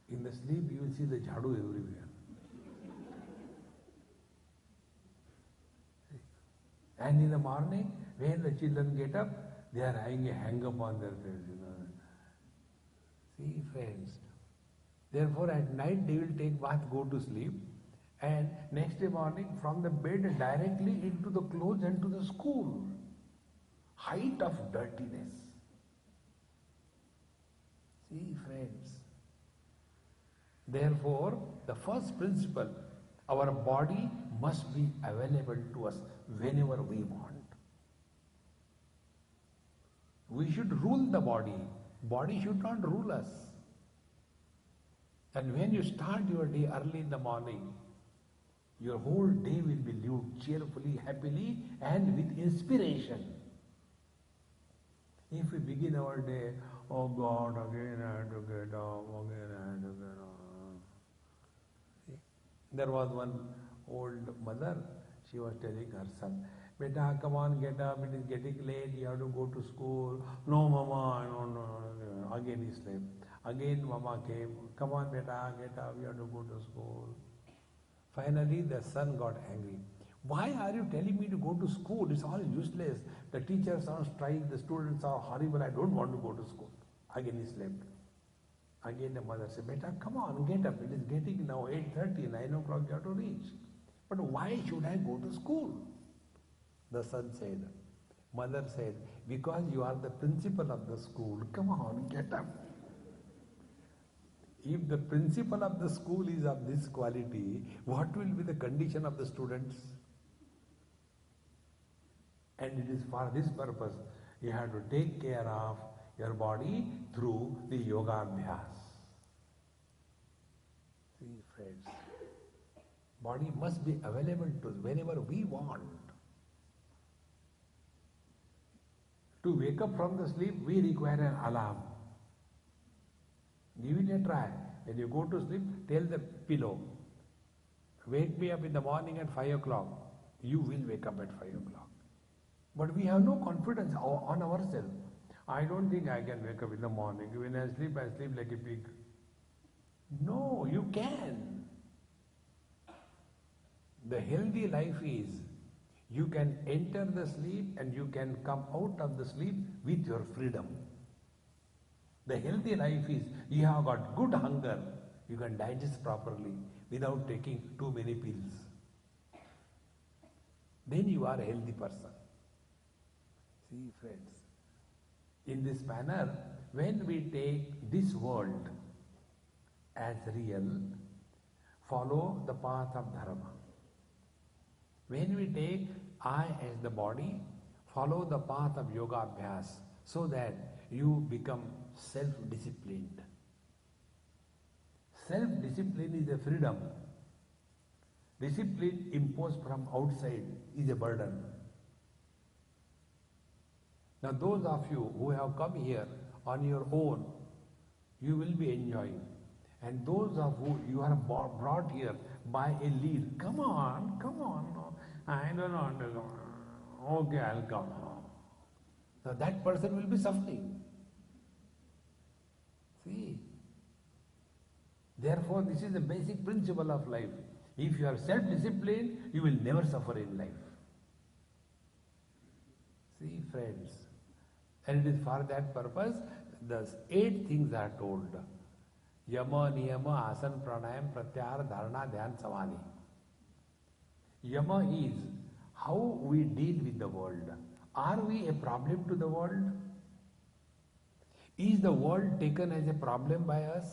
In the sleep you will see the jhadu everywhere. And in the morning, when the children get up, they are having a hang-up on their face. See, friends. Therefore, at night they will take bath, go to sleep, and next day morning, from the bed directly into the clothes and to the school. Height of dirtiness. See, friends. Therefore, the first principle, our body must be available to us whenever we want. We should rule the body. Body should not rule us. And when you start your day early in the morning, your whole day will be lived cheerfully, happily, and with inspiration. If we begin our day, oh God, again I have to get up, again I have to get up. There was one old mother, she was telling her son, Beta, come on, get up, it is getting late, you have to go to school. No, Mama, no. Again he slept. Again Mama came, come on, Beta, get up, you have to go to school. Finally, the son got angry. Why are you telling me to go to school? It's all useless. The teachers are on strike, the students are horrible, I don't want to go to school. Again he slept. Again the mother said, Beta, come on, get up. It is getting now 8:30, 9 o'clock you have to reach. But why should I go to school? The son said, mother said, because you are the principal of the school. Come on, get up. If the principal of the school is of this quality, what will be the condition of the students? And it is for this purpose you have to take care of your body through the yoga abhyas. See, friends, body must be available to us whenever we want. To wake up from the sleep, we require an alarm. Give it a try. When you go to sleep, tell the pillow, wake me up in the morning at 5 o'clock. You will wake up at 5 o'clock. But we have no confidence on ourselves. I don't think I can wake up in the morning. When I sleep like a pig. No, you can. The healthy life is you can enter the sleep and you can come out of the sleep with your freedom. The healthy life is you have got good hunger, you can digest properly without taking too many pills. Then you are a healthy person. See, friends, in this manner, when we take this world as real, follow the path of dharma. When we take I as the body, follow the path of yoga abhyas so that you become self-disciplined. Self-discipline is a freedom. Discipline imposed from outside is a burden. Now those of you who have come here on your own, you will be enjoying. And those of who you are brought here by a lead, come on, I don't know, okay, I'll come. Now that person will be suffering. See? Therefore, this is the basic principle of life. If you are self-disciplined, you will never suffer in life. See, friends. And it is for that purpose, the 8 things are told. Yama, Niyama, Asana, Pranayam, Pratyahara, Dharana, Dhyan, Samadhi. Yama is how we deal with the world. Are we a problem to the world? Is the world taken as a problem by us?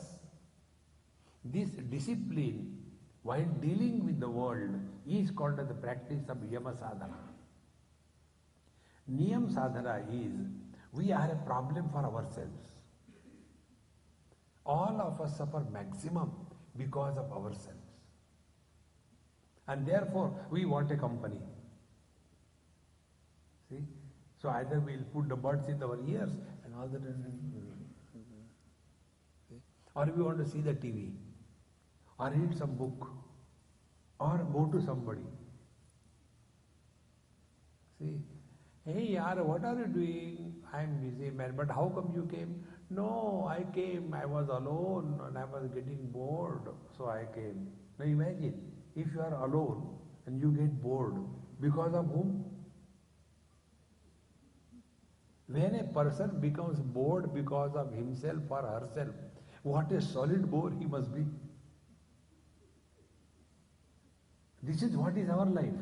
This discipline, while dealing with the world, is called the practice of Yama Sadhana. Niyam Sadhana is, we are a problem for ourselves. All of us suffer maximum because of ourselves. And therefore, we want a company. See? So either we'll put the buds in our ears and all that. Or we want to see the TV. Or read some book. Or go to somebody. See? Hey, yaar, what are you doing? I'm busy, man. But how come you came? No, I came. I was alone and I was getting bored. So I came. Now imagine, if you are alone and you get bored, because of whom? When a person becomes bored because of himself or herself, what a solid bore he must be. This is what is our life.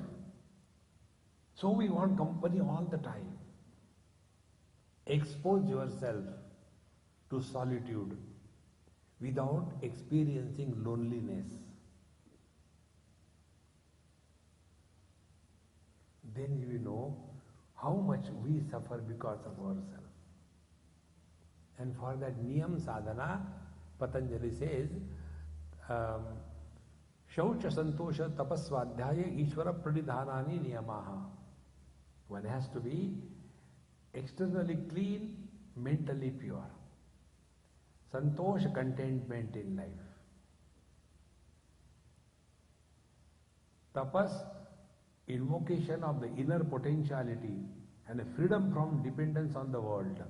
So we want company all the time. Expose yourself to solitude without experiencing loneliness. Then you will know how much we suffer because of ourselves. And for that Niyam Sadhana, Patanjali says, Shaucha Santosha Tapaswadhyaya Ishvara Pradidhanani Niyamaha. One has to be externally clean, mentally pure. Santosh, contentment in life. Tapas, invocation of the inner potentiality and freedom from dependence on the world.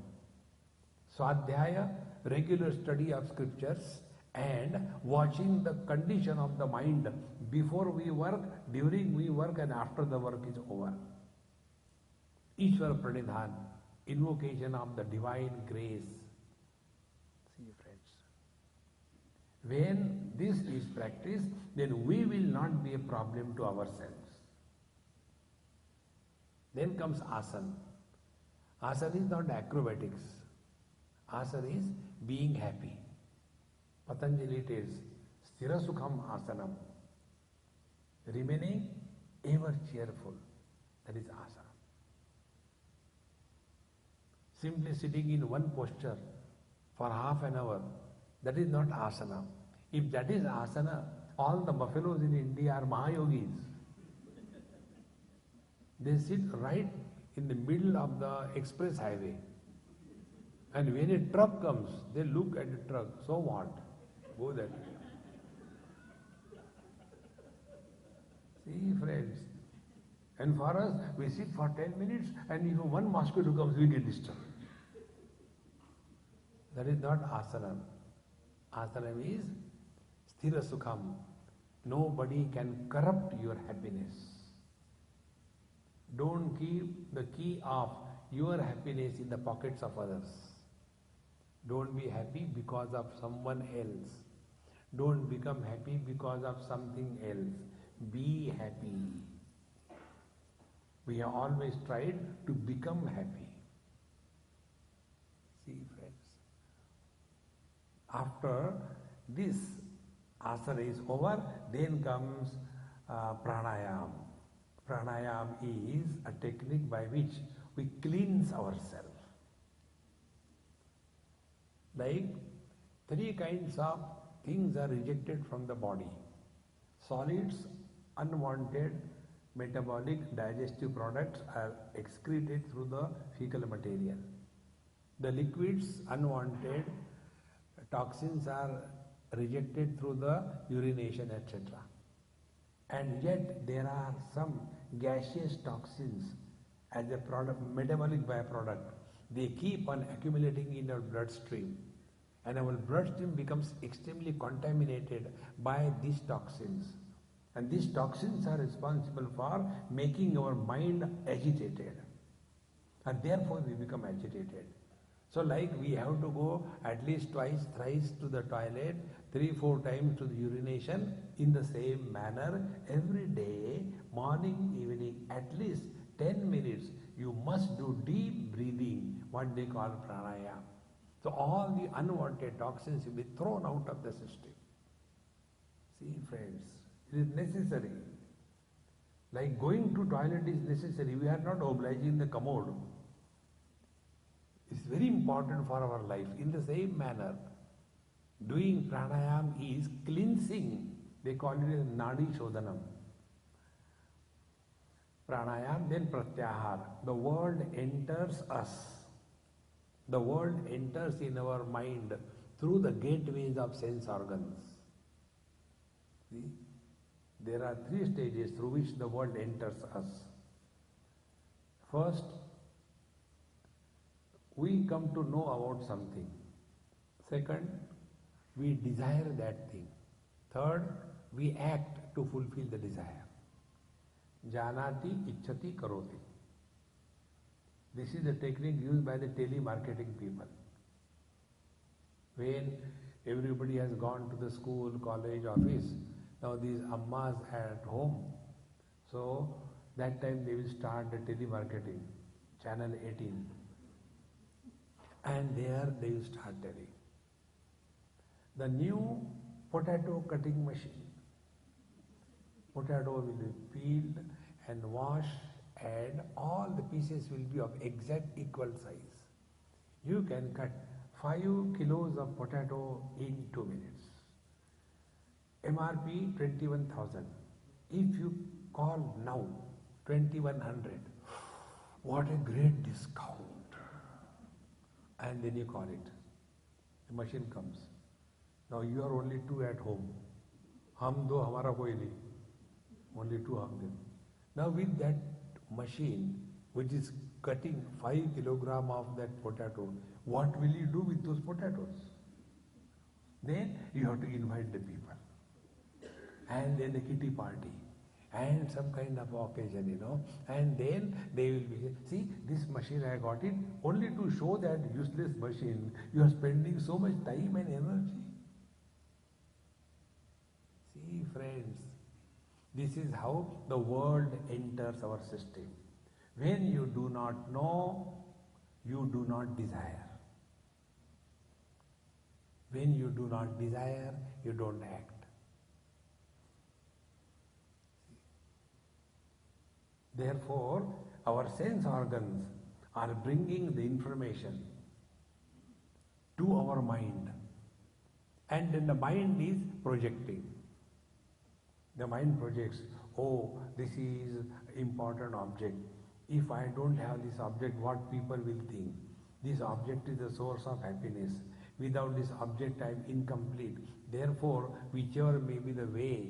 Swadhyaya, regular study of scriptures and watching the condition of the mind before we work, during we work and after the work is over. Ishvara Pranidhan, invocation of the divine grace. See, friends, when this is practiced, then we will not be a problem to ourselves. Then comes asana. Asana is not acrobatics. Asana is being happy. Patanjali tells, Sthira Sukham Asanam. Remaining ever cheerful. That is asana. Simply sitting in one posture for half an hour, that is not asana. If that is asana, all the buffaloes in India are Mahayogis. They sit right in the middle of the express highway. And when a truck comes, they look at the truck. So what? Go that way. See, friends. And for us, we sit for 10 minutes and if one mosquito comes, we get disturbed. That is not asana. Asana is sthira sukham, Nobody can corrupt your happiness. Don't keep the key of your happiness in the pockets of others. Don't be happy because of someone else. Don't become happy because of something else. Be happy. We have always tried to become happy. See, friends. After this asana is over, then comes pranayam. Pranayam is a technique by which we cleanse ourselves. Like 3 kinds of things are rejected from the body. Solids, unwanted metabolic digestive products are excreted through the fecal material. The liquids, unwanted toxins are rejected through the urination, etc. And yet there are some gaseous toxins as a product, metabolic byproduct. They keep on accumulating in our bloodstream, and our bloodstream becomes extremely contaminated by these toxins. And these toxins are responsible for making our mind agitated, and therefore we become agitated. So like we have to go at least twice, thrice to the toilet, 3-4 times to the urination, in the same manner every day, morning, evening, at least 10 minutes, you must do deep breathing, what they call pranayama. So all the unwanted toxins will be thrown out of the system. See friends, it is necessary. Like going to toilet is necessary. We are not obliging the commode. It's very important for our life. In the same manner, doing pranayam is cleansing. They call it as nadi shodhanam. Pranayam, then pratyahar. The world enters us. The world enters in our mind through the gateways of sense organs. See? There are 3 stages through which the world enters us. First, we come to know about something. Second, we desire that thing. Third, we act to fulfill the desire. Janati ichchati karoti. This is the technique used by the telemarketing people. When everybody has gone to the school, college, office, now these ammas are at home. So that time they will start the telemarketing, channel 18. And there they will start telling. The new potato cutting machine. Potato will be peeled and washed, and all the pieces will be of exact equal size. You can cut 5 kilos of potato in 2 minutes. MRP 21,000. If you call now 2,100, what a great discount. And then you call it. The machine comes. Now you are only 2 at home. Hum do hamara koi nahi. Only 2 hum do. Now with that machine, which is cutting 5 kilogram of that potato, what will you do with those potatoes? Then you have to invite the people. And then the kitty party. And some kind of occasion, and then they will be, see, this machine I got it only to show that useless machine. You are spending so much time and energy. See, friends, this is how the world enters our system. When you do not know, you do not desire. When you do not desire, you don't act. Therefore, our sense organs are bringing the information to our mind, and then the mind is projecting. The mind projects, oh, this is important object. If I don't have this object, what people will think? This object is the source of happiness. Without this object, I am incomplete. Therefore, whichever may be the way,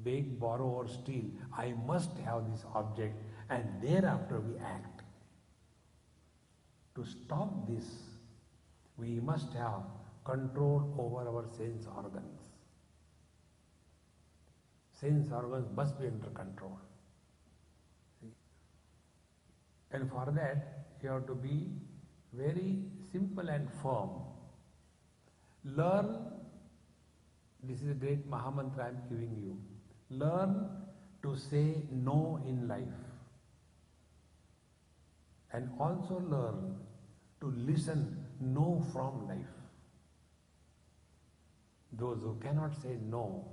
beg, borrow or steal, I must have this object, and thereafter we act. To stop this, we must have control over our sense organs. Sense organs must be under control. See? And for that, you have to be very simple and firm. Learn, this is a great Mahamantra I am giving you. Learn to say no in life. And also learn to listen no from life. Those who cannot say no,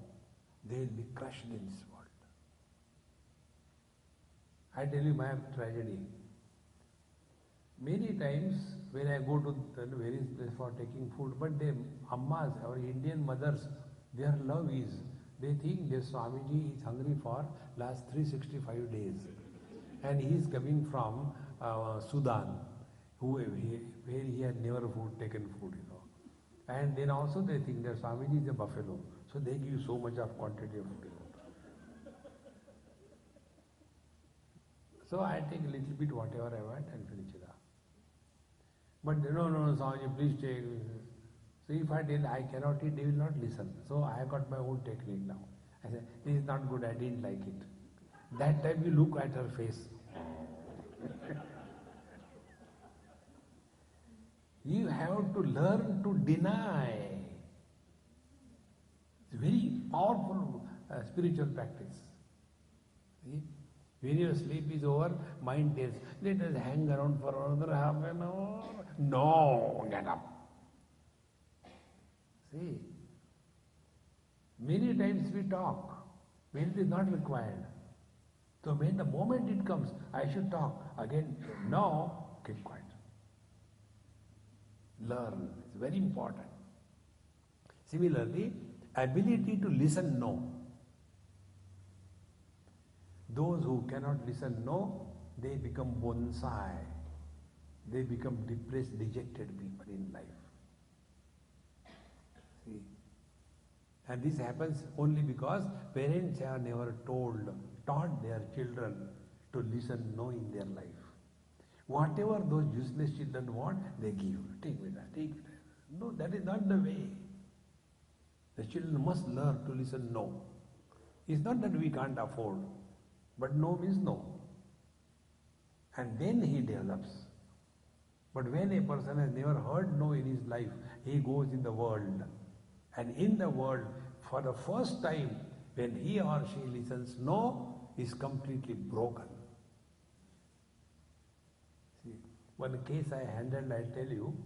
they will be crushed in this world. I tell you my tragedy. Many times when I go to the various places for taking food, but the ammas, our Indian mothers, their love is, they think their Swamiji is hungry for last 365 days. And he is coming from Sudan, where he had never taken food, And then also they think that Swamiji is a buffalo, so they give so much of quantity of food. So I take a little bit whatever I want and finish it up. But no, Swamiji, please take. So if I tell I cannot eat, they will not listen. So I have got my own technique now. I said, this is not good, I didn't like it. That time you look at her face. You have to learn to deny. It's a very powerful spiritual practice. See? When your sleep is over, mind tells, let us hang around for another half an hour. No, get up. See, many times we talk when it is not required. So when the moment it comes, I should talk. Again, no, keep quiet. Learn. It's very important. Similarly, ability to listen no. Those who cannot listen no, they become bonsai. They become depressed, dejected people in life. See? And this happens only because parents are never taught their children to listen no in their life. Whatever those useless children want, they give. Take me that, take me that. No, that is not the way. The children must learn to listen no. It's not that we can't afford, but no means no. And then he develops. But when a person has never heard no in his life, he goes in the world. And in the world, for the first time, when he or she listens no, is completely broken. See, one case I handled, I'll tell you.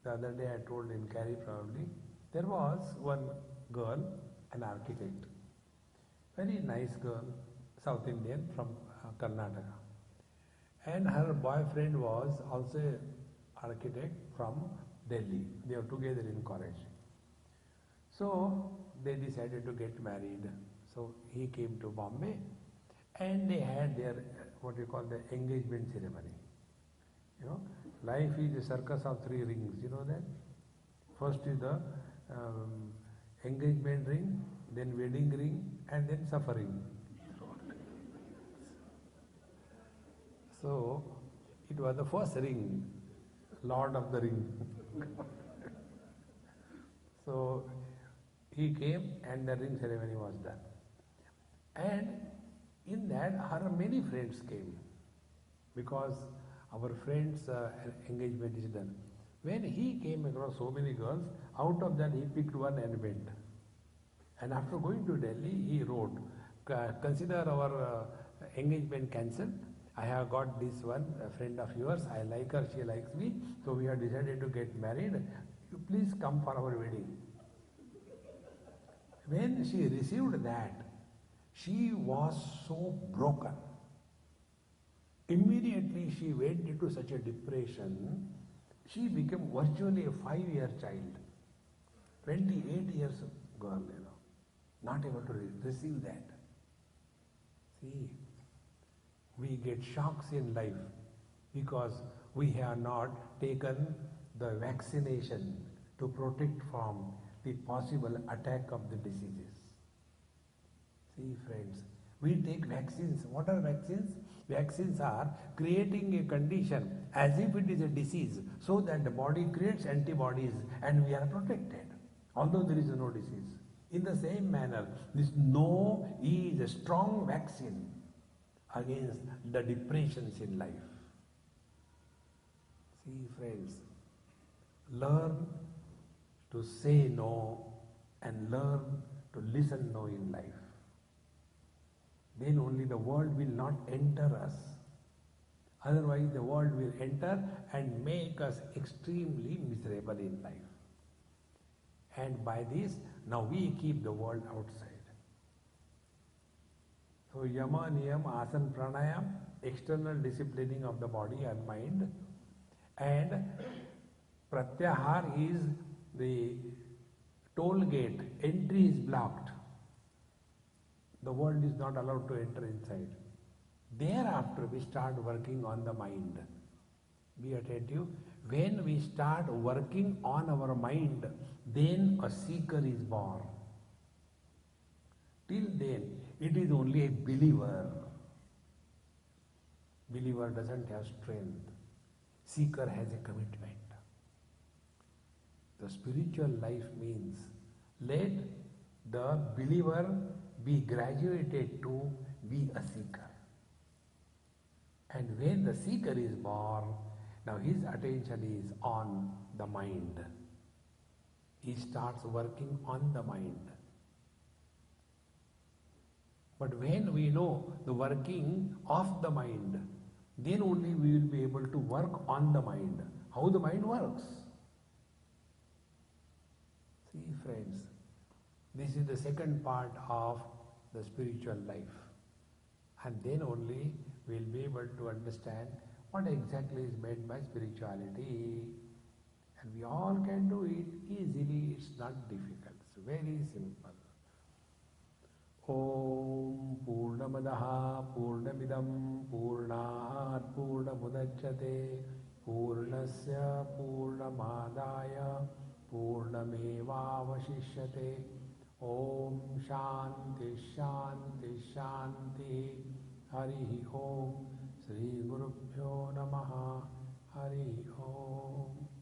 The other day I told in Cary probably. There was one girl, an architect. Very nice girl, South Indian from Karnataka. And her boyfriend was also an architect from Delhi. They were together in college. So they decided to get married. So he came to Bombay and they had their, what you call the engagement ceremony. You know, life is a circus of 3 rings, you know that? First is the engagement ring, then wedding ring, and then suffering. So it was the first ring, Lord of the Ring. So he came and the ring ceremony was done. And in that, her many friends came because our friends' engagement is done. When he came across so many girls, out of that he picked one and went. And after going to Delhi, he wrote, consider our engagement cancelled. I have got this one, a friend of yours, I like her, she likes me, so we have decided to get married. You please come for our wedding. When she received that, she was so broken. Immediately she went into such a depression, she became virtually a 5-year child. 28 years girl, not able to receive that. See, we get shocks in life because we have not taken the vaccination to protect from the possible attack of the diseases. See friends, we take vaccines. What are vaccines? Vaccines are creating a condition as if it is a disease so that the body creates antibodies and we are protected, although there is no disease. In the same manner, this no is a strong vaccine against the depressions in life. See, friends, learn to say no and learn to listen no in life. Then only the world will not enter us. Otherwise, the world will enter and make us extremely miserable in life. And by this, now we keep the world outside. So, yama, niyam, asana, pranayam, external disciplining of the body and mind, and pratyahar is the toll gate, entry is blocked. The world is not allowed to enter inside. Thereafter, we start working on the mind. Be attentive. When we start working on our mind, then a seeker is born. Till then, it is only a believer. Believer doesn't have strength. Seeker has a commitment. The spiritual life means let the believer be graduated to be a seeker. And when the seeker is born, now his attention is on the mind. He starts working on the mind. But when we know the working of the mind, then only we will be able to work on the mind. How the mind works. See, friends, this is the second part of the spiritual life. And then only we will be able to understand what exactly is meant by spirituality. And we all can do it easily. It's not difficult. It's very simple. Om Purnamadaha Purnamidam Purnat Purnamudachyate Purnasya Purnamadaya Purnameva Vashishyate. Om Shanti Shanti Shanti. Hari Om. Sri Gurubhyo Namaha. Hari Om.